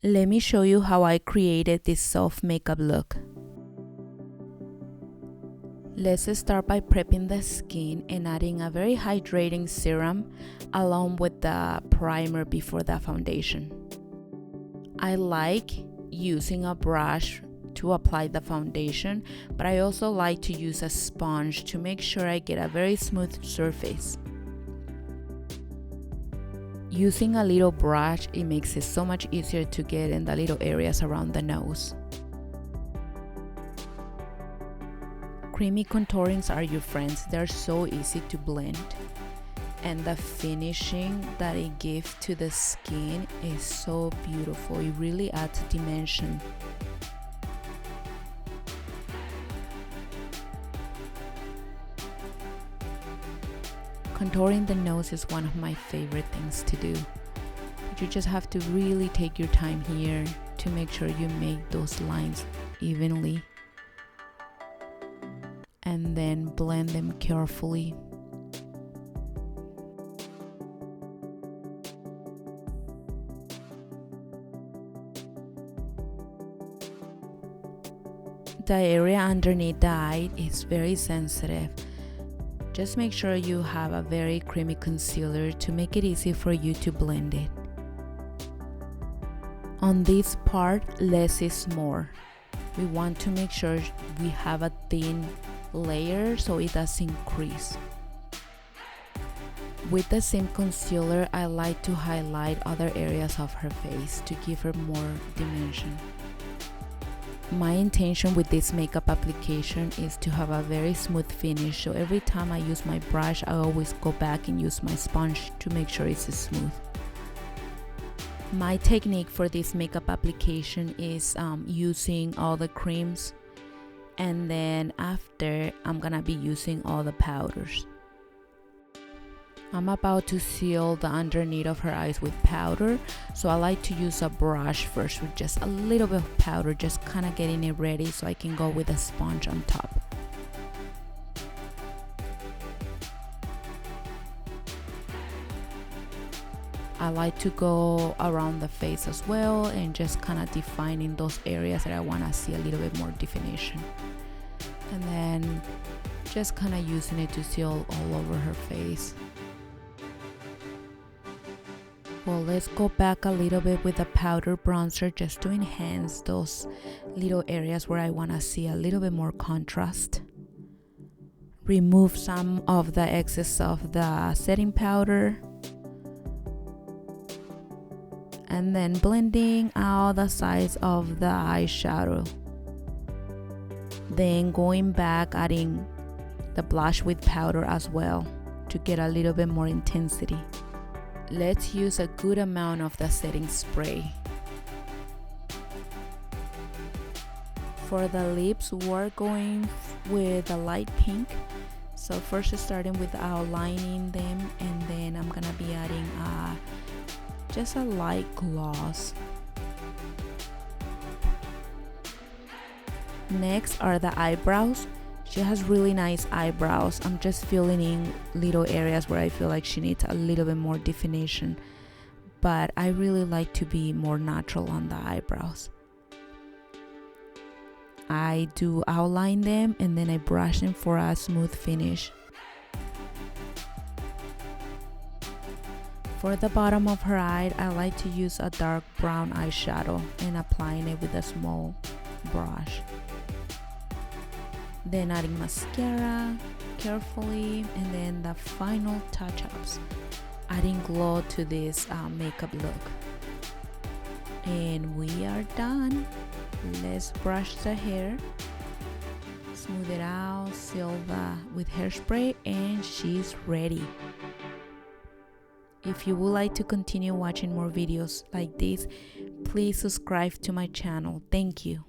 Let me show you how I created this soft makeup look. Let's start by prepping the skin and adding a very hydrating serum along with the primer before the foundation. I like using a brush to apply the foundation, but I also like to use a sponge to make sure I get a very smooth surface. Using a little brush, it makes it so much easier to get in the little areas around the nose. Creamy contourings are your friends. They're so easy to blend. And the finishing that it gives to the skin is so beautiful. It really adds dimension. Contouring the nose is one of my favorite things to do. But you just have to really take your time here to make sure you make those lines evenly. And then blend them carefully. The area underneath the eye is very sensitive. Just make sure you have a very creamy concealer to make it easy for you to blend it. On this part, less is more. We want to make sure we have a thin layer so it doesn't crease. With the same concealer, I like to highlight other areas of her face to give her more dimension. My intention with this makeup application is to have a very smooth finish, so every time I use my brush, I always go back and use my sponge to make sure it's smooth. My technique for this makeup application is using all the creams, and then after I'm gonna be using all the powders. I'm about to seal the underneath of her eyes with powder, so I like to use a brush first with just a little bit of powder, just kind of getting it ready so I can go with a sponge on top. I like to go around the face as well and just kind of defining those areas that I want to see a little bit more definition. And then just kind of using it to seal all over her face. Well, let's go back a little bit with the powder bronzer just to enhance those little areas where I want to see a little bit more contrast. Remove some of the excess of the setting powder. And then blending out the sides of the eyeshadow. Then going back, adding the blush with powder as well to get a little bit more intensity. Let's use a good amount of the setting spray. For the lips, we're going with a light pink. So first starting with outlining them, and then I'm gonna be adding just a light gloss. Next are the eyebrows. She has really nice eyebrows. I'm just filling in little areas where I feel like she needs a little bit more definition, but I really like to be more natural on the eyebrows. I do outline them and then I brush them for a smooth finish. For the bottom of her eye, I like to use a dark brown eyeshadow and applying it with a small brush. Then adding mascara carefully, and then the final touch-ups, adding glow to this makeup look. And we are done. Let's brush the hair, smooth it out, seal with hairspray, and she's ready. If you would like to continue watching more videos like this, please subscribe to my channel. Thank you.